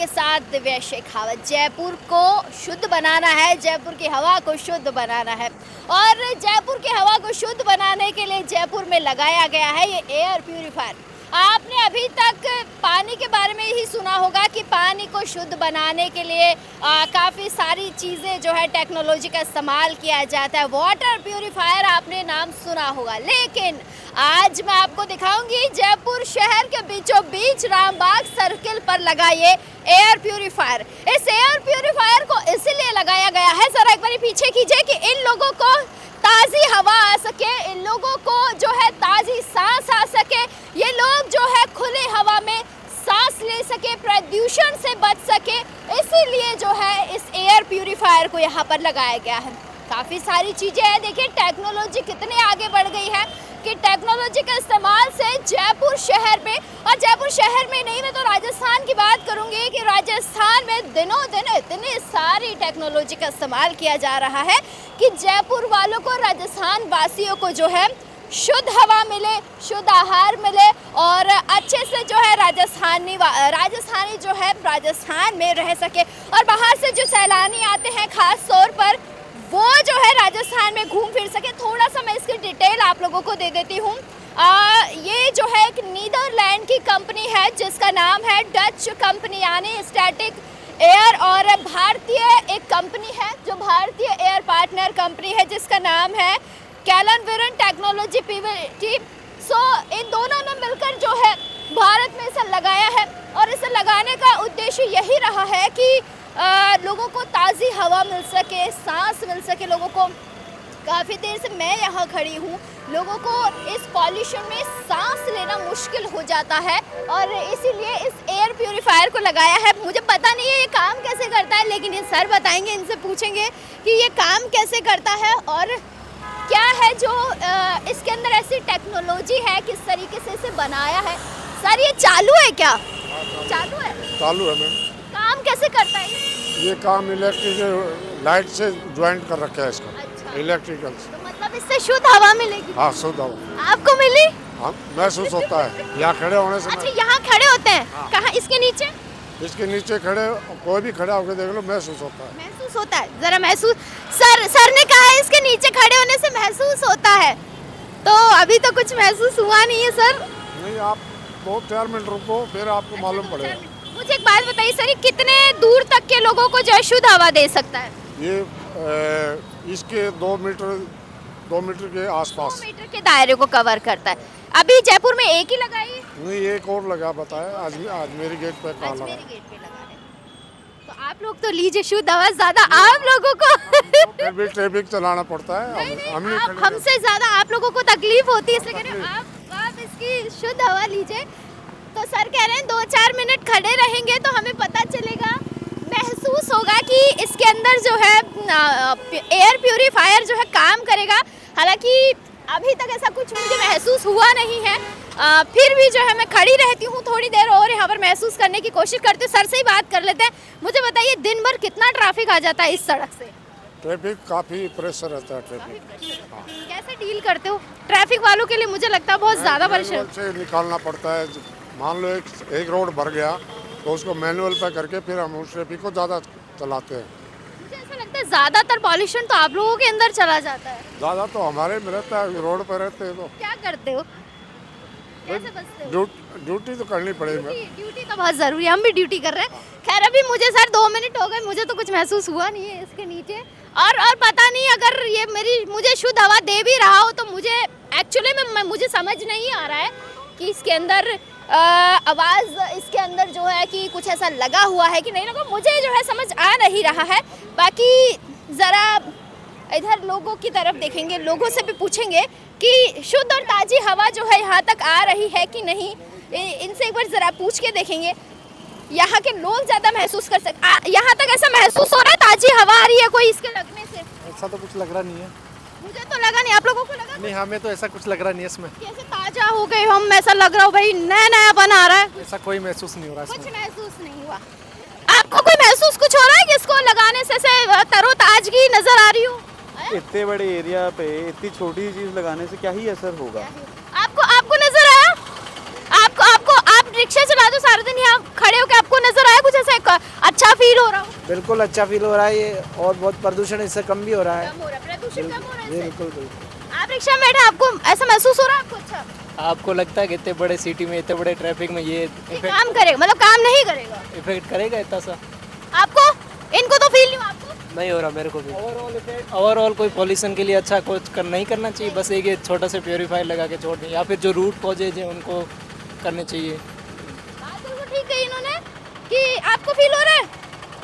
आपके साथ दिव्या शेखावत। जयपुर को शुद्ध बनाना है, जयपुर की हवा को शुद्ध बनाना है और जयपुर की हवा को शुद्ध बनाने के लिए जयपुर में लगाया गया है ये एयर प्यूरीफायर। आपने अभी तक पानी के बारे में ही सुना होगा कि पानी को शुद्ध बनाने के लिए काफ़ी सारी चीज़ें जो है टेक्नोलॉजी का इस्तेमाल किया जाता है। वाटर प्यूरीफायर आपने नाम सुना होगा, लेकिन आज मैं आपको दिखाऊंगी जयपुर शहर के बीचों बीच रामबाग सर्किल पर लगा ये एयर प्यूरीफायर। इस एयर प्यूरीफायर को इसीलिए लगाया गया है, जरा एक बार पीछे कीजिए, कि इन लोगों को ताज़ी हवा आ सके, इन लोगों को जो है ताज़ी सांस आ सके, ये लोग जो है खुली हवा में सांस ले सके, प्रदूषण से बच सके, इसीलिए जो है इस एयर प्यूरीफायर को यहाँ पर लगाया गया है। काफ़ी सारी चीज़ें हैं, देखिए टेक्नोलॉजी कितनी आगे बढ़ गई है कि टेक्नोलॉजी के इस्तेमाल से जयपुर शहर में, और जयपुर शहर में नहीं, मैं तो राजस्थान की बात करूंगी कि राजस्थान में दिनों दिन इतनी सारी टेक्नोलॉजी का इस्तेमाल किया जा रहा है कि जयपुर वालों को, राजस्थान वासियों को जो है शुद्ध हवा मिले, शुद्ध आहार मिले और अच्छे से जो है राजस्थानी जो है राजस्थान में रह सके, और बाहर से जो सैलानी आते हैं खास तौर पर वो जो है राजस्थान में घूम फिर सके। थोड़ा सा मैं इसकी डिटेल आप लोगों को दे देती हूँ। ये जो है एक नीदरलैंड की कंपनी है जिसका नाम है डच कंपनी यानी स्टैटिक एयर, और भारतीय एक कंपनी है जो भारतीय एयर पार्टनर कंपनी है जिसका नाम है कैलनविरन टेक्नोलॉजी पीवीटी। इन दोनों ने मिलकर जो है भारत में इसे लगाया है और इसे लगाने का उद्देश्य यही रहा है कि लोगों को ताज़ी हवा मिल सके, सांस मिल सके लोगों को। काफ़ी देर से मैं यहाँ खड़ी हूँ, लोगों को इस पॉल्यूशन में सांस लेना मुश्किल हो जाता है और इसीलिए इस एयर प्यूरीफायर को लगाया है। मुझे पता नहीं है ये काम कैसे करता है, लेकिन ये सर बताएंगे, इनसे पूछेंगे कि ये काम कैसे करता है और क्या है जो इसके अंदर ऐसी टेक्नोलॉजी है, किस तरीके से इसे बनाया है। सर ये चालू है क्या? चालू है? चालू है मैम। काम कैसे करता है ये काम इलेक्ट्रिक लाइट से ज्वाइंट कर रखा है इसका। अच्छा। इलेक्ट्रिकल से। तो मतलब इससे शुद्ध हवा मिलेगी? हाँ, शुद्ध हवा आपको मिली? हाँ, महसूस होता है यहाँ खड़े होने से। अच्छा, यहाँ खड़े होते हैं? हाँ। कहाँ? इसके नीचे? इसके नीचे खड़े, कोई भी खड़ा होकर देख लो, महसूस होता है। महसूस होता है, जरा महसूस। सर ने कहा है इसके नीचे खड़े होने से महसूस होता है, तो अभी तो कुछ महसूस हुआ नहीं है सर। नहीं, आप 2-4 मिनट रुको, फिर आपको मालूम पड़ेगा। मुझे एक बात बताइए सर, कितने दूर तक के लोगों को जो है शुद्ध हवा दे सकता है? ये इसके 2 मीटर के आसपास। 2 मीटर के दायरे को कवर करता है। अभी जयपुर में एक ही लगाई है? नहीं, एक और लगा बताया, आज मेरी गेट पे कहाँ लगा। मेरे गेट पे लगा है। तो आप लोग तो लीजिए शुद्ध हवा, ज्यादा आप लोगों को फिर भी ट्रैफिक चलाना पड़ता है। नहीं, हमसे ज्यादा आप लोगों को तकलीफ होती है, इसलिए कह रहे हैं आप इसकी शुद्ध हवा लीजिए। तो सर कह रहे हैं 2-4 मिनट खड़े रहेंगे तो हमें पता चलेगा, महसूस होगा कि इसके अंदर जो है एयर प्यूरीफायर जो है काम करेगा। हालांकि अभी तक ऐसा कुछ मुझे महसूस हुआ नहीं है, फिर भी जो है मैं खड़ी रहती हूँ थोड़ी देर और यहाँ पर महसूस करने की कोशिश करती हूँ। सर से ही बात कर लेते हैं। मुझे बताइए दिन भर कितना ट्रैफिक आ जाता है इस सड़क से? ट्रैफिक काफ़ी प्रेशर रहता है। ट्रैफिक हाँ। कैसे डील करते हो ट्रैफिक वालों के लिए? मुझे लगता है बहुत ज़्यादा परेशान से निकालना पड़ता है। मान लो एक रोड भर गया तो उसको मैनुअल पे करके फिर हम उस ट्रैफिक को ज़्यादा चलाते हैं। मुझे ऐसा लगता है ज़्यादातर पॉल्यूशन तो आप लोगों के अंदर चला जाता है। ज़्यादा तो हमारे में रहता है, रोड पर रहते हैं। तो क्या करते हो, कैसे बचते हो? ड्यूटी तो करनी पड़ेगी। ड्यूटी तो बहुत ज़रूरी है, हम भी ड्यूटी कर रहे हैं। खैर अभी मुझे सर 2 मिनट हो गए, मुझे तो कुछ महसूस हुआ नहीं है इसके नीचे। और पता नहीं अगर ये मुझे शुद्ध हवा दे भी रहा हो तो मुझे एक्चुअली में मुझे समझ नहीं आ रहा है कि इसके अंदर आवाज़ इसके अंदर जो है कि कुछ ऐसा लगा हुआ है कि नहीं लगा, मुझे जो है समझ आ नहीं रहा है। बाकी ज़रा इधर लोगों की तरफ देखेंगे, लोगों से भी पूछेंगे कि शुद्ध और ताज़ी हवा जो है यहाँ तक आ रही है कि नहीं। इनसे एक बार ज़रा पूछ के देखेंगे, यहाँ के लोग ज़्यादा महसूस कर सकते। यहाँ तक ऐसा महसूस हो रहा है ताज़ी हवा आ रही है कोई इसके लगने से? ऐसा तो कुछ लग रहा नहीं है। मुझे तो लगा नहीं, आप लोगों को लगा? नहीं, हमें तो ऐसा कुछ लग रहा नहीं है इसमें। कैसे ताज़ा हो गए हम, ऐसा लग रहा हो भाई नया बना रहा है। ऐसा कोई महसूस नहीं हो रहा कुछ इसमें। महसूस नहीं हुआ। आपको कोई महसूस कुछ हो रहा है कि इसको लगाने से तरोताजगी नजर आ रही हो? इतने बड़े एरिया पे इतनी छोटी चीज लगाने से क्या ही असर होगा? आपको नजर आया? आप रिक्शा चला दो सारा दिन, यहाँ खड़े होकर आपको नजर आया कुछ ऐसा? फील हो रहा हो? बिल्कुल अच्छा फील हो रहा है ये, और बहुत प्रदूषण इससे कम भी हो रहा है। कम हो रहा है, प्रदूषण कम हो रहा है इससे? बिल्कुल बिल्कुल। आप रिक्शा में बैठे, आपको ऐसा महसूस हो रहा है आपको? अच्छा, आपको लगता है कि इतने बड़े सिटी में इतने बड़े ट्रैफिक में ये ये काम करेगा मतलब काम नहीं करेगा इफेक्ट करेगा इतना सा? आपको? इनको तो फील नहीं हुआ आपको? नहीं हो रहा मेरे को भी। ओवरऑल कोई पॉल्यूशन के लिए अच्छा कुछ नहीं करना चाहिए, बस एक ये छोटा सा प्योरीफायर लगा के छोड़ दें, या फिर जो रूट कॉजेज हैं उनको करने चाहिए। बात बिल्कुल ठीक कही इन्होंने कि आपको फील हो रहा है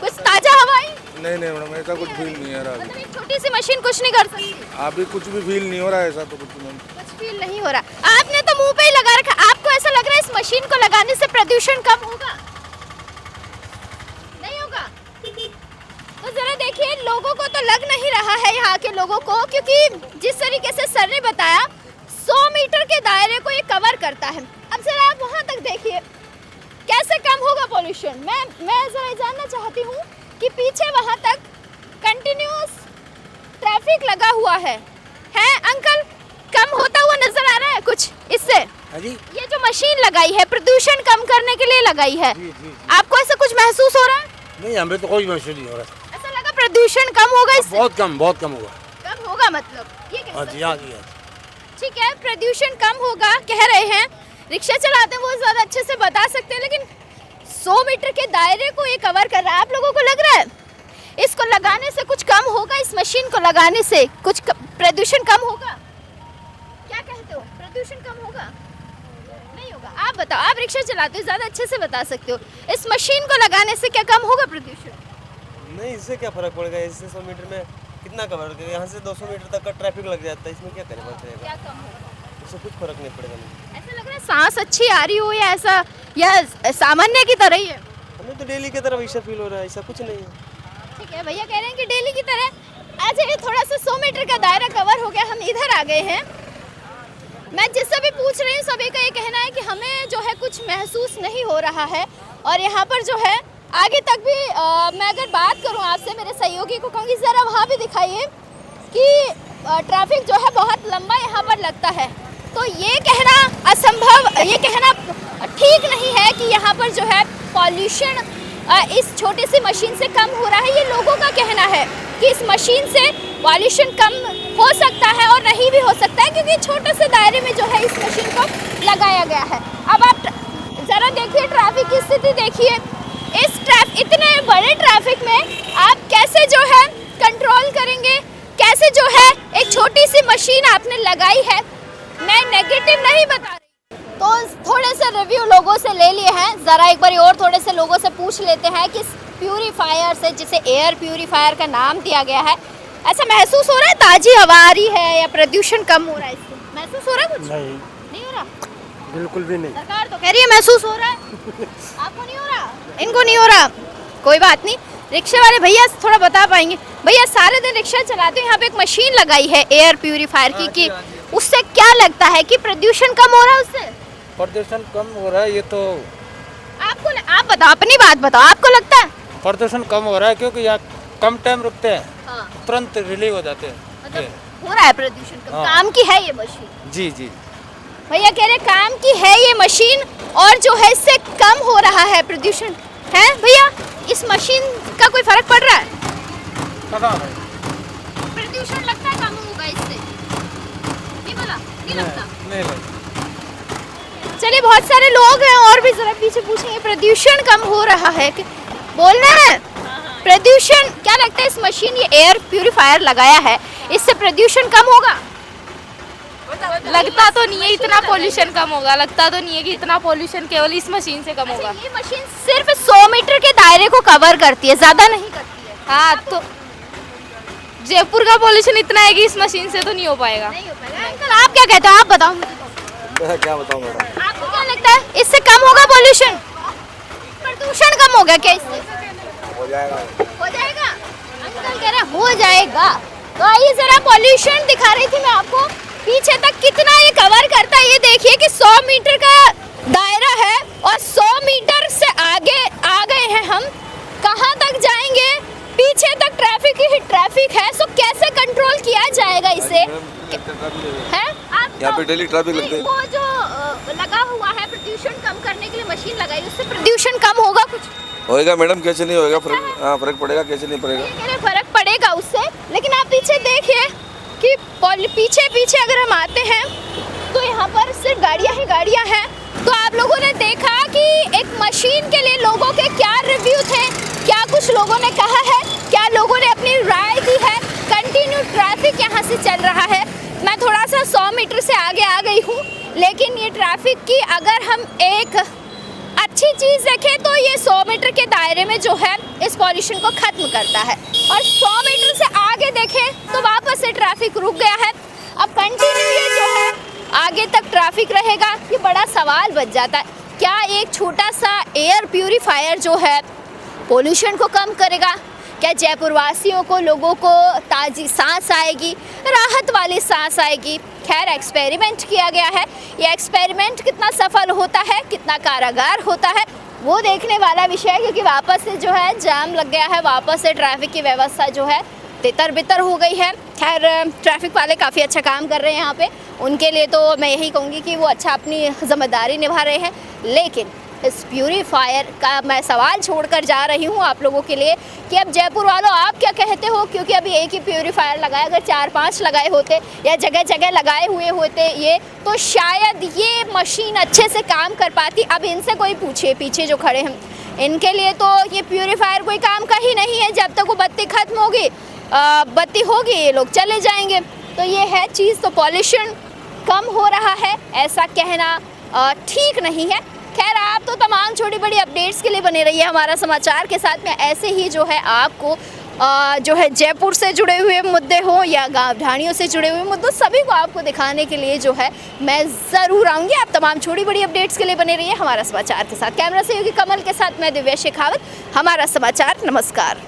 कुछ ताजा हवा आई? नहीं नहीं मैडम, ऐसा कुछ फील नहीं है रहा मतलब एक छोटी सी मशीन कुछ नहीं कर सकती? अभी कुछ भी फील नहीं हो रहा है, ऐसा तो कुछ नहीं। कुछ फील नहीं हो रहा। आपने तो मुंह पे ही लगा रखा, आपको ऐसा लग रहा है इस मशीन को लगाने से प्रदूषण कम होगा? नहीं होगा? तो जरा देखिए, लोगों को तो लग नहीं रहा है, यहाँ के लोगों को, क्योंकि जिस तरीके से सर ने बताया 100 मीटर के दायरे को ये कवर करता है। अब जरा आप वहाँ तक देखिए कैसे कम होगा पॉल्यूशन। मैं जरा जानना चाहती हूँ कि पीछे वहाँ तक कंटिन्यूस ट्रैफिक लगा हुआ है अंकल, कम होता हुआ नजर आ रहा है कुछ इससे? ये जो मशीन लगाई है प्रदूषण कम करने के लिए लगाई है, आपको ऐसा कुछ महसूस हो रहा है? नहीं, हमें तो कोई महसूस नहीं हो रहा। ऐसा लगा प्रदूषण कम होगा इससे? बहुत कम होगा। कम होगा मतलब ये हाँ जी, हाँ जी, हाँ जी। ठीक है, प्रदूषण कम होगा कह रहे हैं, रिक्शा चलाते हैं वो ज्यादा अच्छे से बता सकते हैं, लेकिन 100 मीटर के दायरे को ये कवर कर रहा है। आप लोगों को लग रहा है इसको लगाने से कुछ कम होगा? इस मशीन को लगाने से कुछ प्रदूषण कम होगा? क्या कहते हो, प्रदूषण कम होगा? नहीं होगा? आप बताओ, आप रिक्शा चलाते हो, ज्यादा अच्छे से बता सकते हो, इस मशीन को लगाने से क्या कम होगा प्रदूषण? नहीं, इससे क्या फर्क पड़ेगा? इससे 100 मीटर में कितना कवर होगा? यहाँ से 200 मीटर तक का ट्रैफिक लग जाता है, इसमें क्या करेगा? क्या कम होगा? इससे कुछ फर्क नहीं पड़ेगा। मुझे ऐसा लग रहा है सांस अच्छी आ रही हो या ऐसा, या सामान्य की तरह ही है? हमें तो डेली की तरफ ऐसा फील हो रहा है, ऐसा कुछ नहीं है। ठीक है, भैया कह रहे हैं कि डेली की तरह। आज ये थोड़ा सा 100 मीटर का दायरा कवर हो गया, हम इधर आ गए हैं। मैं जिससे भी पूछ रही हूँ सभी का ये कहना है कि हमें जो है कुछ महसूस नहीं हो रहा है। और यहाँ पर जो है आगे तक भी मैं अगर बात करूँ आपसे, मेरे सहयोगी को कहूँगी ज़रा वहाँ भी दिखाइए कि ट्रैफिक जो है बहुत लंबा यहाँ पर लगता है। तो ये कहना असंभव, ये कहना ठीक नहीं है कि यहाँ पर जो है पॉल्यूशन इस छोटी सी मशीन से कम हो रहा है। ये लोगों का कहना है कि इस मशीन से पॉल्यूशन कम हो सकता है और नहीं भी हो सकता है, क्योंकि छोटे से दायरे में जो है इस मशीन को लगाया गया है। अब आप ज़रा देखिए ट्रैफिक की स्थिति देखिए, इतने बड़े ट्रैफिक में आप कैसे जो है कंट्रोल करेंगे, कैसे जो है एक छोटी सी मशीन आपने लगाई है। मैं नेगेटिव नहीं बता रही, तो थोड़े से रिव्यू लोगों से ले लिए हैं, ज़रा एक बार और थोड़े से लोगों से पूछ लेते हैं कि प्यूरीफायर से, जिसे एयर प्यूरीफायर का नाम दिया गया है, ऐसा महसूस हो रहा है ताज़ी हवा आ रही है या प्रदूषण कम हो रहा है? इससे महसूस हो रहा है कुछ? नहीं हो रहा, बिल्कुल भी नहीं। सरकार तो कह रही है महसूस हो रहा है, आपको नहीं हो रहा, इनको नहीं हो रहा, कोई बात नहीं। रिक्शे वाले भैया थोड़ा बता पाएंगे? भैया सारे दिन रिक्शा चलाते हैं, यहाँ पे एक मशीन लगाई है एयर प्यूरीफायर की, कि उससे क्या लगता है कि प्रदूषण कम हो रहा है? उससे प्रदूषण कम हो रहा है, ये तो आपको आप बताओ, अपनी बात बताओ, आपको लगता है प्रदूषण कम हो रहा है? क्योंकि यहाँ कम टाइम रुकते हैं, हाँ। तुरंत रिलीव हो जाते हैं। मतलब हो रहा है प्रदूषण कम? काम की है ये मशीन? जी जी, भैया कह रहे काम की है ये मशीन, और जो है इससे कम हो रहा है प्रदूषण है। भैया इस मशीन का कोई फर्क पड़ रहा है? प्रदूषण लगता है कम होगा इससे? नहीं बोला, नहीं लगता? नहीं। चलिए, बहुत सारे लोग हैं और भी जरा पीछे पूछेंगे, प्रदूषण कम हो रहा है बोलना है? प्रदूषण क्या लगता है इस मशीन, ये एयर प्यूरीफायर लगाया है, इससे प्रदूषण कम होगा? लगता तो नहीं है इतना पॉल्यूशन कम होगा, लगता तो नहीं है कि इतना पॉल्यूशन केवल इस मशीन से कम होगा। ये मशीन सिर्फ 100 मीटर के दायरे को कवर करती है, ज्यादा नहीं करती है। हाँ, तो जयपुर का पॉल्यूशन इतना है कि इस मशीन से तो नहीं हो पाएगा। नहीं हो पाएगा। अंकल आप क्या कहते हो, आप बताओ मुझे तो। क्या बताऊँ मैडम? आपको क्या लगता है इससे कम होगा पॉल्यूशन? प्रदूषण कम होगा क्या इससे? हो जाएगा। हो जाएगा? अंकल कह रहे हैं हो जाएगा। तो आइए जरा पॉल्यूशन दिखा रही थी मैं आपको, पीछे तक कितना ये कवर करता है। ये देखिए कि 100 मीटर का दायरा है और 100 मीटर से आगे आ गए हैं हम। कहाँ तक जाएंगे? पीछे तक ट्रैफिक ही ट्रैफिक है। सो कैसे कंट्रोल किया जाएगा इसे? है यहाँ पे डेली ट्रैफिक लगता है। वो जो लगा हुआ है प्रदूषण कम करने के लिए मशीन लगाई, उससे प्रदूषण कम होगा कुछ? होएगा मैडम, कैसे नहीं होएगा, फर्क हाँ फर्क पड़ेगा, कैसे नहीं पड़ेगा। ठीक है, फर्क पड़ेगा उससे, लेकिन आप पीछे देखिए कि पीछे पीछे अगर हम आते हैं तो यहाँ पर सिर्फ गाड़ियाँ ही गाड़ियाँ हैं। तो आप लोगों ने देखा कि एक मशीन के लिए लोगों के क्या रिव्यू थे, क्या कुछ लोगों ने कहा है, क्या लोगों ने अपनी राय दी है। कंटिन्यू ट्रैफिक यहाँ से चल रहा है। मैं थोड़ा सा 100 मीटर से आगे आ गई हूँ, लेकिन ये ट्रैफिक की अगर हम एक अच्छी चीज़ देखें तो ये 100 मीटर के दायरे में जो है इस पॉल्यूशन को ख़त्म करता है। और 100 मीटर से आगे देखें तो वापस से ट्रैफिक रुक गया है। अब कंटिन्यू ये जो है आगे तक ट्रैफिक रहेगा, ये बड़ा सवाल बच जाता है। क्या एक छोटा सा एयर प्यूरीफायर जो है पोल्यूशन को कम करेगा? क्या जयपुर वासियों को, लोगों को ताज़ी सांस आएगी, राहत वाली सांस आएगी? खैर, एक्सपेरिमेंट किया गया है। ये एक्सपेरिमेंट कितना सफल होता है, कितना कारागार होता है, वो देखने वाला विषय है, क्योंकि वापस से जो है जाम लग गया है, वापस से ट्रैफिक की व्यवस्था जो है तितर बितर हो गई है। खैर, ट्रैफिक वाले काफ़ी अच्छा काम कर रहे हैं यहाँ पे, उनके लिए तो मैं यही कहूँगी कि वो अच्छा अपनी जिम्मेदारी निभा रहे हैं। लेकिन इस प्यूरीफायर का मैं सवाल छोड़कर जा रही हूँ आप लोगों के लिए कि अब जयपुर वालों आप क्या कहते हो, क्योंकि अभी एक ही प्यूरीफायर लगाया, अगर 4-5 लगाए होते या जगह जगह लगाए हुए होते ये, तो शायद ये मशीन अच्छे से काम कर पाती। अब इनसे कोई पूछे, पीछे जो खड़े हैं, इनके लिए तो ये प्यूरीफायर कोई काम का ही नहीं है। जब तक वो बत्ती ख़त्म होगी, बत्ती होगी, ये लोग चले जाएंगे। तो ये है चीज़। तो पॉल्यूशन कम हो रहा है ऐसा कहना ठीक नहीं है। खैर, आप तो तमाम छोटी बड़ी अपडेट्स के लिए बने रहिए हमारा समाचार के साथ में। ऐसे ही जो है आपको जो है जयपुर से जुड़े हुए मुद्दे हो या गाँव ढाणियों से जुड़े हुए मुद्दे, सभी को आपको दिखाने के लिए जो है मैं ज़रूर आऊँगी। आप तमाम छोटी बड़ी अपडेट्स के लिए बने रहिए हमारा समाचार के साथ। कैमरा सहयोगी कमल के साथ मैं दिव्या शेखावत, हमारा समाचार। नमस्कार।